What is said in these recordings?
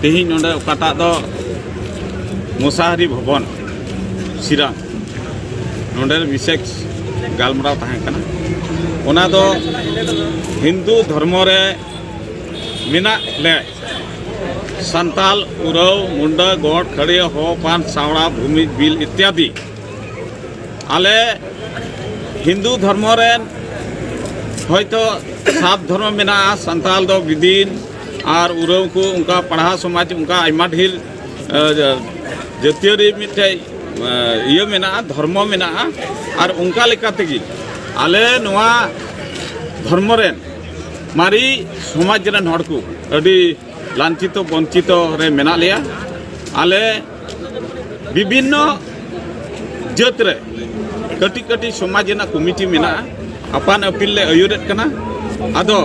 तेही नोंडे ओकाटा दो मुसाहारी भवन सिरां नोंडे विशेष गालमराव ताहें कना ओना दो हिंदू धर्म रे मिना ले संताल उराव मुंडा गौड़ खड़िया हो पान सावड़ा भूमि बिल इत्यादि आले हिंदू धर्म रे हयतो सात धर्म मिना संताल दो विदिन और उराव को उनका पढ़ा समाज उनका आयमा ढेर जातीय मिटे ये मिना धर्म मिना और उनका लेका तेगी आले नवा धर्म रेन मारी समाज रेन हड़ को अभी लांछित वंचित रे मेना लिया आले विभिन्न जात रे कटी कटी समाज ना कमिटी मेना अपान अपील ले आयुरेट कना आदो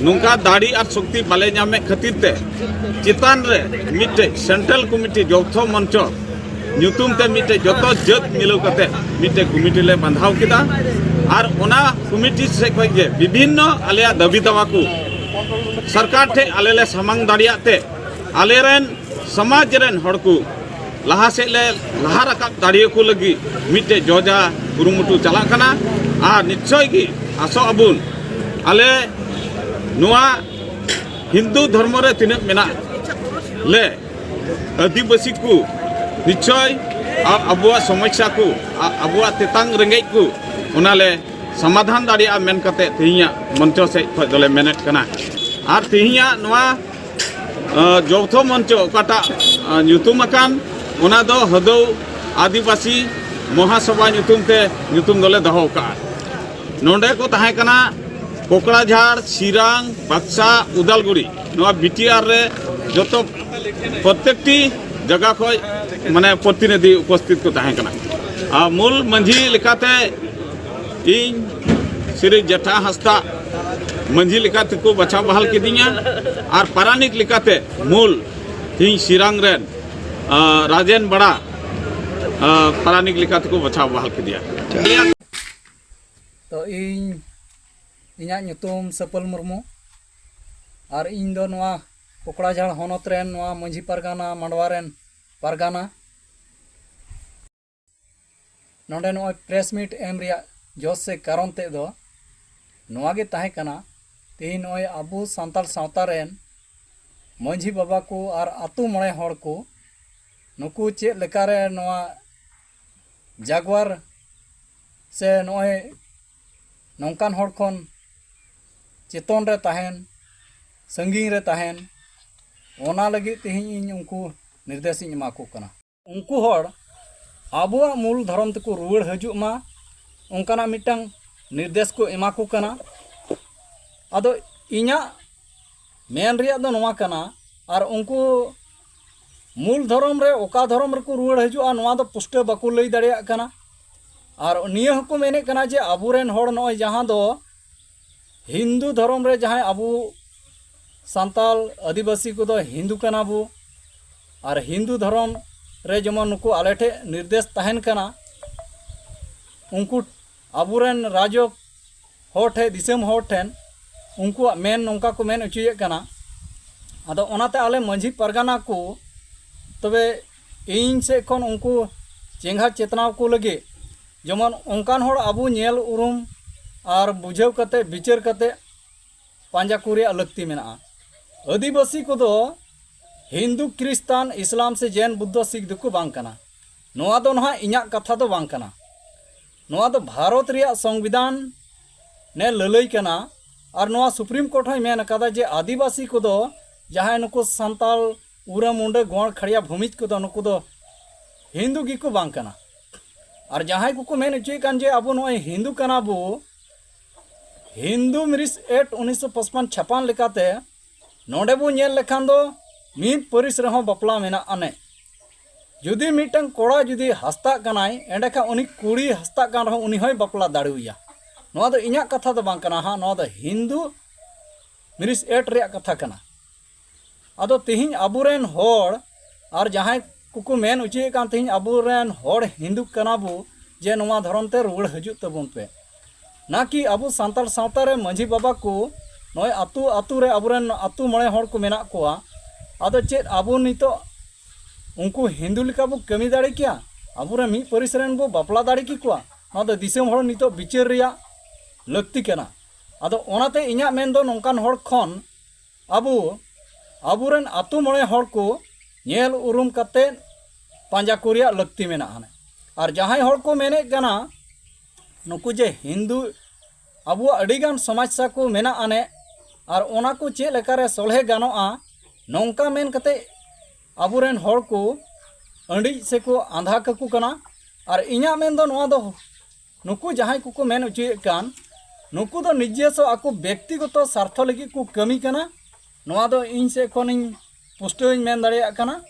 नुंका दाड़ी और शक्ति बाले नामे खातिर ते चितान रे मिटे सेंट्रल कमिटी जौथो मंचो ᱧᱩᱛᱩᱢ ते मिटे जतो जात मिलौ कते मिटे कमिटी ले बांधाव किदा और ओना कमिटी से खजे विभिन्न आलेया दाबी दावा को सरकार ठे आले ले सामांग दाड़िया ते आले रेन समाज रेन हड़ को लहा से ले लहा रकाब दाड़िया को लगी मिटे जोजा कुरुमुटु चला कना और निश्चय की आसो अबुन आले नुआ हिंदू धर्म रे तिना मेना ले आदिवासी को निश्चय अबुआ समस्या को अबुआ तेतांग रेंगेज को उनाले समाधान दाड़िया मेन कते तिहिया मंचो से खजले मेनेट कना और तिहिया नुआ जौथो मंचो ओकाटा ᱧᱩᱛᱩᱢ अकान उना दो हदौ आदिवासी महासभा ᱧᱩᱛᱩᱢ ते ᱧᱩᱛᱩᱢ दोले दहो का नोंडे को ताहे कना कोकड़ाझाड़ सिरांग बाक्सा उदालगुड़ी नुआ बीटीआर रे जतो प्रत्येकटी जगह खय माने प्रतिनिधि उपस्थित को ताहे कना मूल मंझी लेकाते इन श्री जेठा हस्ता मंझी लेकाते को बचाव बहाल किदिया और पारानिक लेकाते मूल तीन सिरांग रेन राजेन बड़ा पारानिक लेकाते को बचाव बहाल किदिया तो इन इना ᱧᱩᱛᱩᱢ सपल मुर्मू और इन दो नवा कोकड़ाझाड़ होनत रेन नवा मंझी पारगाना मांडवा रेन पारगाना नोंडे नवा प्रेस मीट एम रिया जोश से कारण ते दो नवा गे ताहे कना तेही नोय अबु सांताल सावता रेन मंझी बाबा को और आतु मणे हड़ को नुकु चेक लेकारे नवा जागवार से नोय नौकान हड़ खन चेतन रे ताहेन संगीन रे ताहेन ओना लगी तेही इन उनको निर्देश इन एमा को कना उनको हड़ आबुआ मूल धर्म तक रुआड़ हजु मा उनकाना मिटांग निर्देश को एमा को कना अदो इना मेन रिया दो नवा कना और उनको मूल धर्म रे ओका धर्म रे को रुआड़ हजु नवा दो पुष्ट बाको लई दाड़िया कना और निया हको मेने कना जे आबुरेन हड़ नय जहां दो हिंदू धर्म रे जहां आबु सांताल आदिवासी को दो हिंदू कना बु और हिंदू धर्म रे जमन नुकु आलेठे निर्देश ताहेन कना उनको आबुरेन राजो हर ठे दिसम हर ठेन उनको मेन नौका को मेन उचुये कना अदो ओनाते आले मंझी पारगाना को तबे इन से खन उनको चेंगा चेतनाव को लगे जमन उनकान हर आबु नेल उरुम और बुझाव कते विचार कते पांजा कुरिया लगती मेना आदिवासी को दो हिंदू क्रिस्तान इस्लाम से जैन बुद्ध सिख दुको बांग कना नोआ दो नहा इन्या कथा दो बांग कना नोआ दो भारत रिया संविधान ने ललई कना और नोआ सुप्रीम कोर्ट हय मेन कदा जे आदिवासी को दो जहां नुको संताल उरा मुंडे गोड़ खड़िया भूमिज को दो नुको दो हिंदू गी को बांग कना और जहां को मेन उचुय कान जे अबो नोय हिंदू कना बो हिंदू मिरिस एक्ट 1955 छापान लेकाते नोडे बो नेल लेखान दो मीद परिस रहो बपला मेना अने जुदी मिटन कोड़ा जुदी हस्ता कनाय एंडेखा उनी कुड़ी हस्ता कान रहो उनी होय बपला दाड़ुया नोआ दो इन्या कथा दो बांग कना हा नोआ दो हिंदू मिरिस एक्ट रिया कथा कना अदो तिहिन अबुरेन होड़ और जहां कुकु मेन उचिए कान तिहिन अबुरेन होड़ हिंदू कना बु जे नोआ धर्म ते रुड़ हजु तबुन पे ना कि अबु सांताल सावता रे मंझी बाबा को नोय आतु आतु रे अबुरेन आतु मणे होड़ को मेना कोआ आदो चेत आबो नितो उनको हिंदू लेका बो कमी दाड़े किया आबोरे मी परिसरेन बो बापला दाड़े की कुआ आदो दिसम हर नितो बिचार रिया लगती केना आदो ओनाते इन्या मेन दो नोंकान हर खन आबो आबोरेन आतु मोड़े हर को नेल उरुम कते पांजा कोरिया लगती मेना हने और जहां हर को मेने कना नुकु जे हिंदू आबो अडिगान समाज सा को मेना आने और ओना को चे लेकारे सोलहे गानोआ नौका मेन कते आबोरेन हर को अंडी से को आंधा ककु कना और इन्या मेन दो नोआ दो नुकु जहां को मेन उचिए कान नुकु दो निजेसो आको व्यक्तिगत स्वार्थ लगी को कमी कना नोआ दो इन से खोनिन पुष्टो मेन दाड़िया कना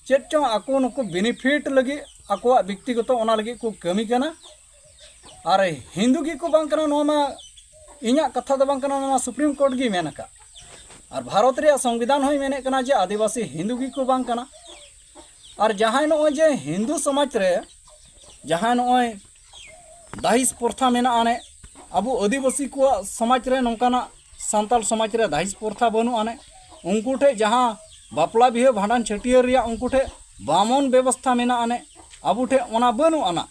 चेत चो आको नुकु बेनिफिट लगी आको व्यक्तिगत ओना लगी को कमी कना और हिंदू की को बांग कना नोआ मा इन्या कथा दो बांग कना नोआ सुप्रीम कोर्ट गी मेन का और भारत रे संविधान होय मेने कना जे आदिवासी हिंदू की को बांग कना और जहां नोय जे हिंदू समाज रे जहां नोय दाहिस प्रथा मेना आने अबो आदिवासी को समाज रे नोंकाना सांताल समाज रे दाहिस प्रथा बनु आने उनको ठे जहां बापला बिहे भांडन छटियर रिया उनको ठे बामन व्यवस्था मेना आने अबो ठे ओना बनु आना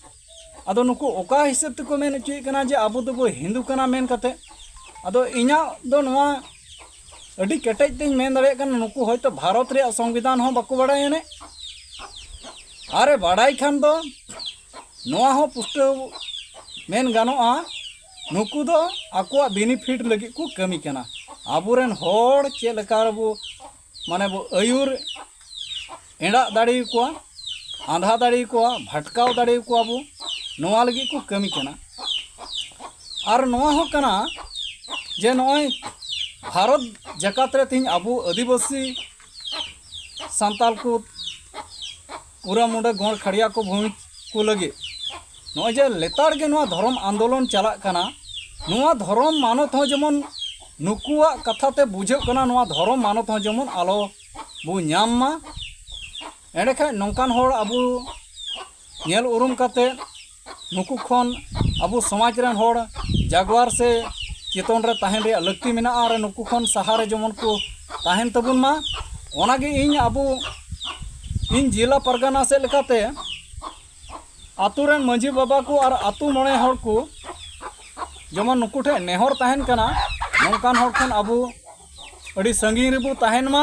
अदो नुकु ओका हिसाब ते को मेन चुई कना जे अबो दो हिंदू कना मेन कते अदो इन्या दो नोआ अडी केटेज तेज मेन दाड़े कना नुकु होयतो भारत रे संविधान हो बाको बाड़ाय ने अरे बाड़ाय खान दो नोआ हो पुष्ट मेन गानोआ नुकु दो आकुआ बेनिफिट लगी को कमी कना आबोरेन होड़ चे लेका बो माने बो अयुर एड़ा दाड़ी को आंधा दाड़ी को भटकाव दाड़ी को बो नोआ लगी को कमी कना और नोआ हो कना जे नोय भारत जकात रे तीन आबो आदिवासी सांताल को पूरा मुंडा गोड़ खड़िया को भूमि को लगे नोय जे लेतार के नोआ धर्म आंदोलन चला कना नोआ धर्म मानत हो जेमन नुकुआ कथा ते बुझे कना नोआ धर्म मानत हो जेमन आलो बु ᱧᱟᱢ मा एडे खा नोंकान होड़ आबो नेल उरुम कते नुकु खन आबो समाज रन होड़ जागवार से चेतन रे ताहेन रे लगती मेना और नुकु खन सहारे जेमन को ताहेन तबुन मा ओनागे इन आबो इन जिला परगना से लेकाते आतुरन मंझी बाबा को और आतु मोड़े हर को जेमन नुकु ठे नेहर ताहेन कना नोंकान हर खन आबो अड़ी संगी रेबो ताहेन मा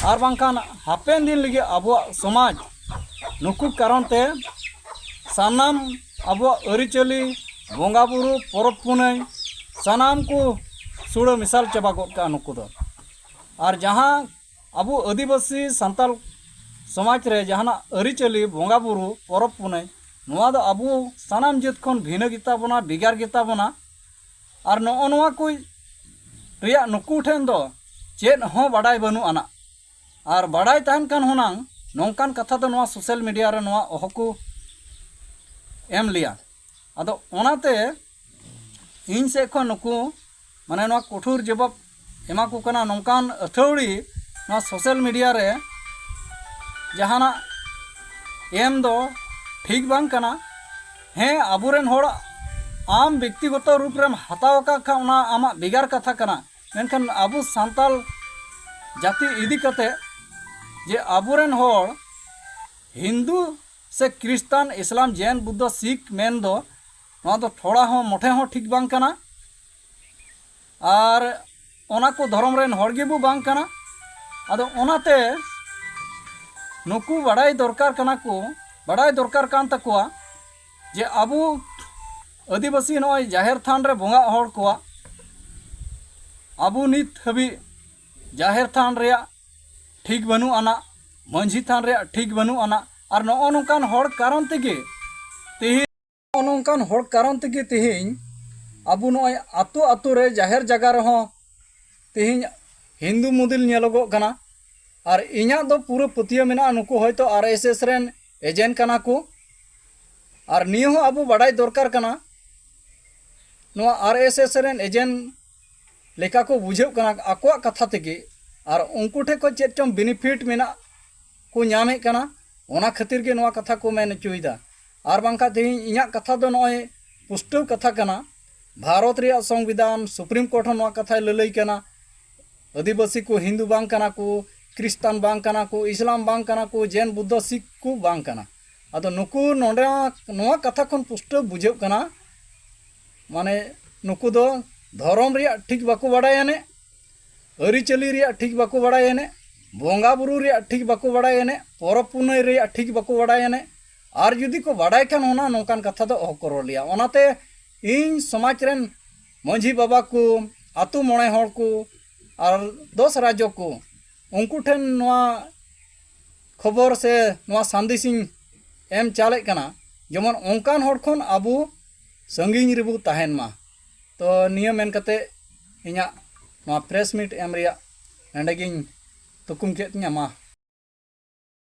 और बांकान हापेन दिन लगे आबो समाज नुकु कारण ते सानाम आबो अरिचली बोंगा बुरु परब पुनई सानाम को सुड़ मिसाल चाबा गद का नुकु दो और जहां आबो आदिवासी सांताल समाज रे जहाना अरिचली बोंगा बुरु परब पुनई नोआ दो आबो सानाम जत खन भिन्न गिता बना बिगार गिता बना और नोआ नोआ कोई रिया नुकु ठेन दो चेत हो बाडाय बनु आना और बाडाय ताहन कान होनांग नोंकान कथा दो नोआ सोशल मीडिया रे नोआ ओहको एम लिया आदो ओनाते इन से खन नुकु माने नोआ कठोर जवाब एमा को कना नोंकान अथौड़ी नोआ सोशल मीडिया रे जहाना एम दो ठीक बांग कना हे आबोरेन होड़ आम व्यक्तिगत रूप रे हताव का खा ओना आमा बिगार कथा कना मेनखान आबो सांताल जाति इदी कते जे आबोरेन होड़ हिंदू से क्रिस्तान इस्लाम जैन बुद्ध सिख मेन दो नोआ दो थोड़ा हो मोठे हो ठीक बांग कना और ओना को धर्म रेन होड़ गेबो बांग कना आदो ओनाते नुकु बाड़ाई दरकार कना को बाड़ाई दरकार कान तकुआ जे आबो आदिवासी नोय जाहेर थान रे बोंगा होड़ को आबो नित हबी जाहेर थान रे ठीक बनू आना मंझी थान रे ठीक बनू आना और नों नोंकान होड़ कारण तेगे तेही नोंकान होड़ कारण तेगे तेहिं आबो नोय आतो आतो रे जाहेर जगह रे हो तेहिं हिंदू मुदिल नेलोगो कना और इन्या दो पूरा पतिया मेना नुकु होयतो आरएसएस रेन एजेंट कना को और नियो हो आबो बाडाय दरकार कना नोआ आरएसएस रेन एजेंट लेका को बुझे कना आकोआ कथा तेगे और उनको ठे को चेत चम बेनिफिट मेना को ᱧᱟᱢᱮ कना ओना खातिर के नोआ कथा को मेन चुईदा और बांका तेही इन्या कथा दो नोय पुष्टव कथा कना भारत रे संविधान सुप्रीम कोर्ट नोआ कथा ललई कना आदिवासी को हिंदू बांग कना को ख्रिस्तान बांग कना को इस्लाम बांग कना को जैन बुद्ध सिख को बांग कना अदो नुकु नोंडे नोआ कथा खन पुष्ट बुझे कना माने नुकु दो धर्म रिया ठीक बाको बाड़ायने अरिचली रिया ठीक बाको बाड़ायने बोंगा बुरु रिया ठीक बाको बाड़ायने परब पुनई रिया ठीक बाको बाड़ायने और जुदी को बाड़ाय खान होना नोकान कथा दो अहको लिया ओनाते इन समाज रेन मंझी बाबा को आतु मोणे हर को और 10 राज्य को उनको ठेन नोआ खबर से नोआ संदेशिंग एम चाले कना जेमन ओंकान हर खन आबू संगिंग रिबू ताहेन मा तो निया मेन कते इኛ नोआ प्रेस मीट एम रिया नंडेगिंग तुकुम केत मा